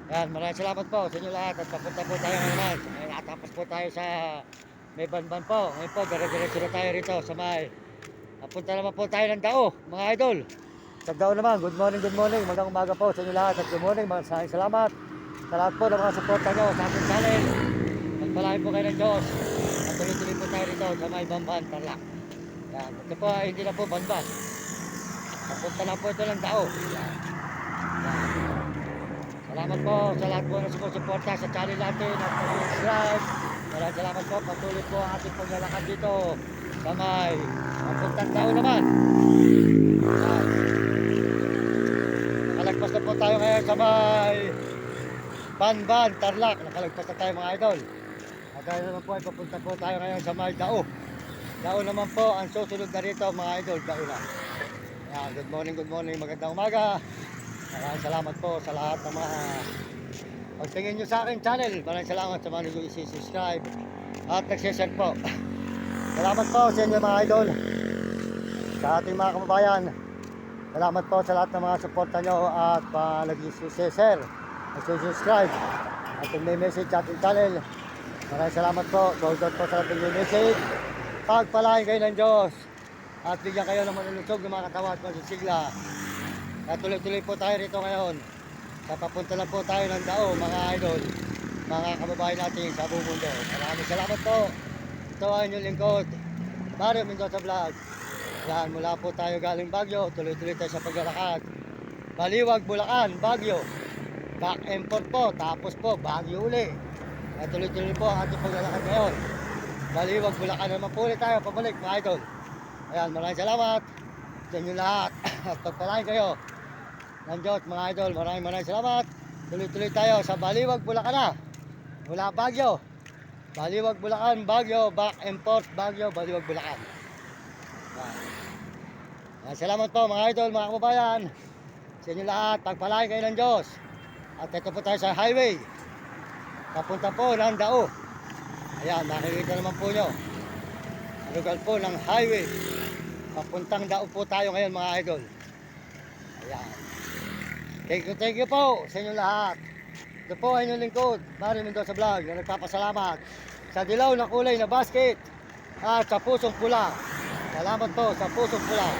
Yan, maraming salamat po sa inyo lahat at papunta po tayo ngayon. Natapos po tayo sa may banban po. Ngayon po, dire-diretso na tayo rito sa may. Papunta naman po tayo ng Dao, mga idol. Sa Dao naman, good morning, good morning. Magandang umaga po sa inyo lahat at good morning. Maraming salamat sa lahat po ng mga suporta nyo sa ating channel. Magpalain po kayo ng Diyos. At tuloy-tuloy po tayo rito sa may Bamban, Tarlac. Yan, ito po, hindi na po banban. Papunta na po ito ng Dao. Yan. Yan. Salamat po sa lahat po na sumusuporta sa channel natin at subscribe. Maraming salamat po. Patuloy po ang ating paglalakad dito sa may papuntang Dao naman. Yan. Nakalagpas na po tayo ngayon sa may Banban, Tarlac. Nakalagpas na tayo mga idol. At dahil naman po ay papunta po tayo ngayon sa may Dao. Dao naman po ang susunod na rito mga idol. Dao na. Yan. Good morning, magandang umaga. Maraming salamat po sa lahat ng mga pagtingin nyo sa aking channel. Maraming salamat sa mga nag-subscribe at nag-share po. Salamat po sa inyo mga idol, sa ating mga kababayan. Salamat po sa lahat ng mga suporta nyo at nag-share, nag-subscribe at may message sa ating channel. Maraming salamat po. Shout po sa ating may message. Pagpalain kayo ng Diyos at bigyan kayo ng manulusog ng mga katawan at masisigla. At tuloy-tuloy po tayo rito ngayon. Papunta lang po tayo ng Dao mga idol, mga kababayan natin sa buong mundo. Maraming salamat po. Ito ang inyong lingkod, Mario Mendoza Vlog. Yan, mula po tayo galing Baguio. Tuloy-tuloy tayo sa paglalakad. Baliwag, Bulacan, Baguio. Back and forth po, tapos po Baguio uli. At tuloy-tuloy po ang ating paglalakad ngayon. Baliwag, Bulacan naman po ulit tayo pabalik mga idol. Ayan, maraming salamat sa inyo lahat. At pagpalain kayo ng Diyos mga idol. Maraming salamat. Tuloy-tuloy tayo sa Baliwag, Bulacan na. Mula Baguio. Baliwag, Bulacan, Baguio. Back and forth, Baguio, Baliwag, Bulacan. Salamat po mga idol, mga kababayan. Sa inyo lahat, pagpalain kayo ng Diyos. At ito po tayo sa highway. Papunta po ng Dao. Ayan, nakikita naman po nyo. Lugar po ng highway. Papuntang Dao po tayo ngayon mga idol. Ayan. Thank you po sa inyo lahat. Ito po ay inyong lingkod, Mario Mendoza Vlog, na nagpapasalamat sa dilaw na kulay na basket at sa pusong pula. Salamat po sa pusong pula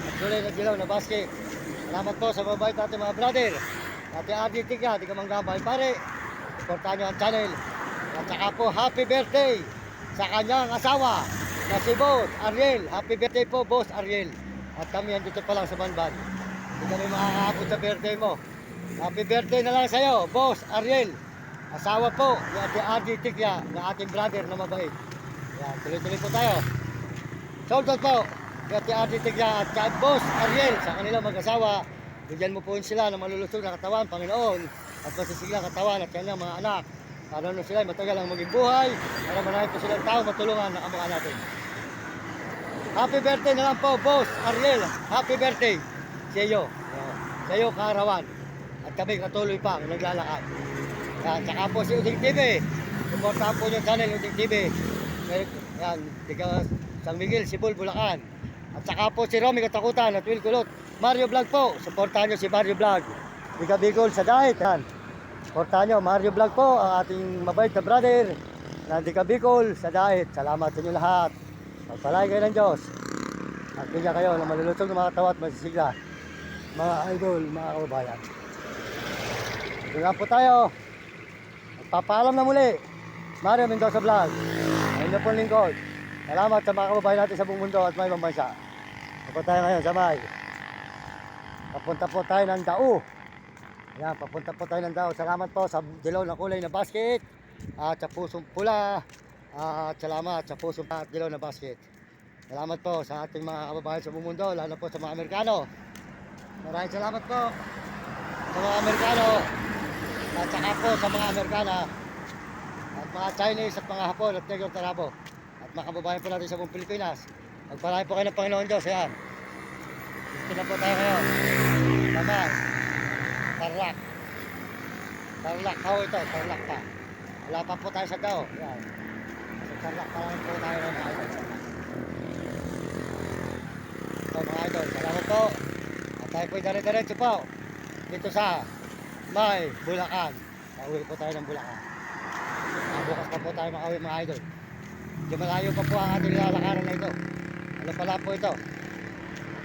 at kulay na dilaw na basket. Salamat po sa mabait natin mga brother. Ate Arditik ka, di ka manggambay pare. Suportahan nyo ang channel. At saka po happy birthday sa kanyang asawa na si Boss Ariel. Happy birthday po Boss Ariel. At kami andito pa lang sa Banban. Hindi kami makakapot sa birthday mo. Happy birthday na lang sa'yo, Boss Ariel. Asawa po ni Ate Ardy Tikya, na ating brother na mabait. Yan, tuloy-tuloy po tayo. Shoutout po ni Ate Ardy Tikya at kay Boss Ariel sa kanilang mag-asawa. Bigyan mo po sila ng malulusog na katawan, Panginoon, at masisiglang katawan at kanilang mga anak. Para nung sila matagal ang maging buhay, para marami po silang tao matulungan na kamukha natin. Happy birthday na lang po, Boss Ariel. Happy birthday sa iyo. Sa iyo, kaarawan. At kami katuloy pa naglalakad. Yan, tsaka po si Uding TV. Suportahan po yung channel Uding TV. Yan, tiga San Miguel, Sibol, Bulacan. At saka po si Romy Katakutan at Will Kulot. Mario Vlog po. Suportahan nyo si Mario Vlog. Tiga Bicol sa Dait. Yan. Suportahan nyo, Mario Vlog po, ang ating mabait na brother. Na tiga Bicol sa Dait. Salamat sa inyo lahat. Pagpalain kayo ng Diyos. At bigyan kayo ng malulusog ng mga tawat masisigla. Mga idol, mga kababayan. Doon po tayo. Magpapaalam na muli. Mario Mendoza Vlog. Ayun na po lingkod. Salamat sa mga kababayan natin sa buong mundo at may ibang bansa. Papunta tayo ngayon sa may. Papunta po tayo ng Dao. Ayan, papunta po tayo ng Dao. Salamat po sa dilaw na kulay na basket. At sa pusong pula. At salamat sa pusong at dilaw na basket. Salamat po sa ating mga kababayan sa buong mundo. Lalo po sa mga Amerikano. Maraming salamat po sa mga Amerikano at saka po sa mga Amerikana at mga Chinese at mga Hapon at Negro Tarabo at mga kababayan po natin sa buong Pilipinas. Magpalain po kayo ng Panginoon Diyos. Ayan. Dito na po tayo ngayon. Naman. Tarlac. Tarlac. How ito? Tarlac pa. Wala pa po tayo sa Dao. Ayan. Sa Tarlac pa lang po tayo ng mga idol. Ito mga idol. Salamat po. Tayo po'y dire-diretso po dito sa may Bulacan. Pauwi po tayo ng Bulacan. Bukas pa po tayo makauwi mga idol. Medyo malayo pa po ang ating lalakaran na ito. Ano pala po ito?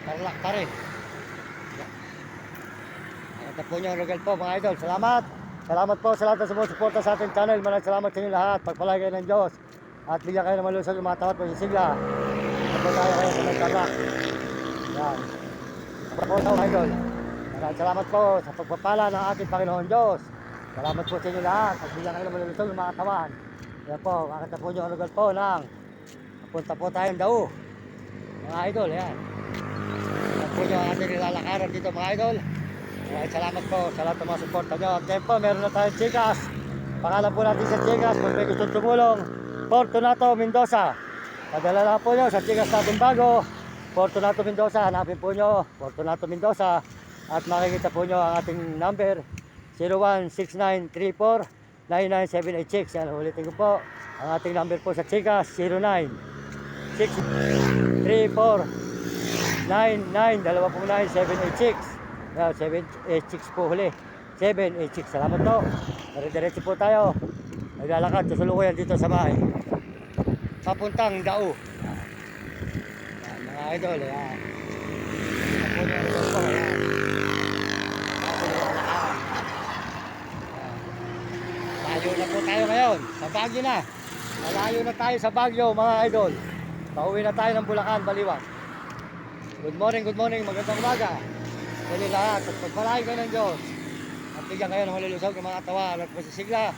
Tarlac pa rin. Ito po nyo, Rogel po mga idol. Salamat! Salamat po sa lahat na sumusuporta sa ating channel. Maraming salamat sa inyo lahat. Pagpalay kayo ng Diyos. At bigyan kayo ng malusog yung mga tawad po sa sigla. Ito po tayo kayo sa may Tarlac. Yan. Ito po mga idol. Maraming salamat po sa pagpapala ng ating Panginoon Diyos. Salamat po sa inyo lahat. At bigyan kayo ng malusog yung mga tawan. Yan po, kakita po nyo, Rogel po ng napunta po tayong Dao. Mga idol, yan. Ito po nyo ang ating nilalakaran dito mga idol. Maraming salamat po sa lahat ng mga suporta nyo. At ngayon po, meron na tayong Chikas. Pangalan po natin sa Chikas, kung may gusto tumulong, Fortunato Mendoza. Padala lang po nyo sa Chikas natin bago, Fortunato Mendoza. Hanapin po nyo, Fortunato Mendoza. At makikita po nyo ang ating number, 016934-99786. Yan, ulitin ko po. Ang ating number po sa Chikas, 096934-99786. 786 po huli. 786. Salamat po. Diretso po tayo. Naglalakad sa sulukuyan dito sa bahay. Papuntang Dao. Yan, mga idol. Yan. Ako nyo idol po. Yan. Ako naglalakad. Malayo na po tayo ngayon. Sa Baguio na. Malayo na tayo sa Baguio mga idol. Pauwi na tayo ng Bulacan, Baliwag. Good morning, magandang umaga. Dali lahat at pagpalain kayo ng Diyos at bigyan kayo ng malulusog ng mga katawan at posisigla.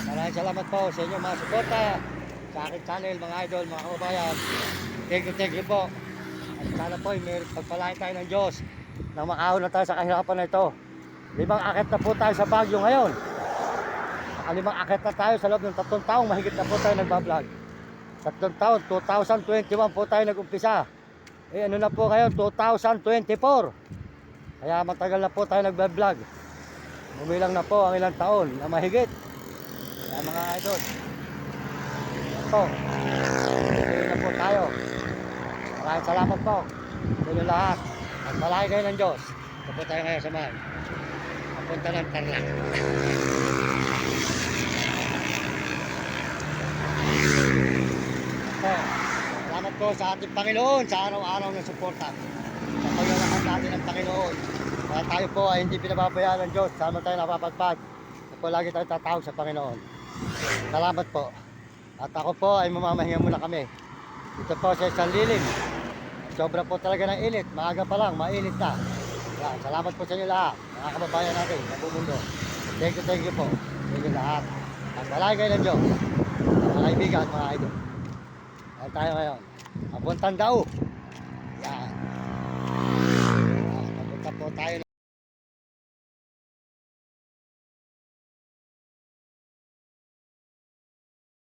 Maraming salamat po sa inyo mga suporta sa aking channel mga idol, mga kababayan. Thank you po. At sana po may pagpalain tayo ng Diyos na makahon na tayo sa kahirapan na ito. 5 akit na po tayo sa Baguio ngayon. 5 akit na tayo sa loob ng 3 taong mahigit na po tayo nagbablog. 3 taon, 2021 po tayo nag-umpisa. Ano na po ngayon, 2024. Kaya matagal na po tayo nagbablog. Bumilang na po ang ilang taon na mahigit. Kaya mga idol. Ito. Bumilang na po tayo. Maraming salamat po sa inyo lahat. At malahay kayo ng Diyos. Ito po tayo ngayon sa mahal. Papunta ng Tarlac. Ito. Salamat po sa ating Panginoon sa araw-araw ng suporta. Sa paglalakas natin ng Panginoon. Kaya tayo po ay hindi pinababayaan ng Diyos. Sama tayo napapagpag. At po lagi tayo tatawag sa Panginoon. Salamat po. At ako po ay mamamahinga muna kami. Dito po sa isang lilim. Sobra po talaga ng init. Maaga pa lang, mainit na. Kaya, salamat po sa inyo lahat. Mga kababayan natin sa buong mundo. Thank you po. Sa inyo lahat. At malay kayo ng Diyos. Mga kaibigan, mga idol. Ayan tayo ngayon. Papuntang Dao.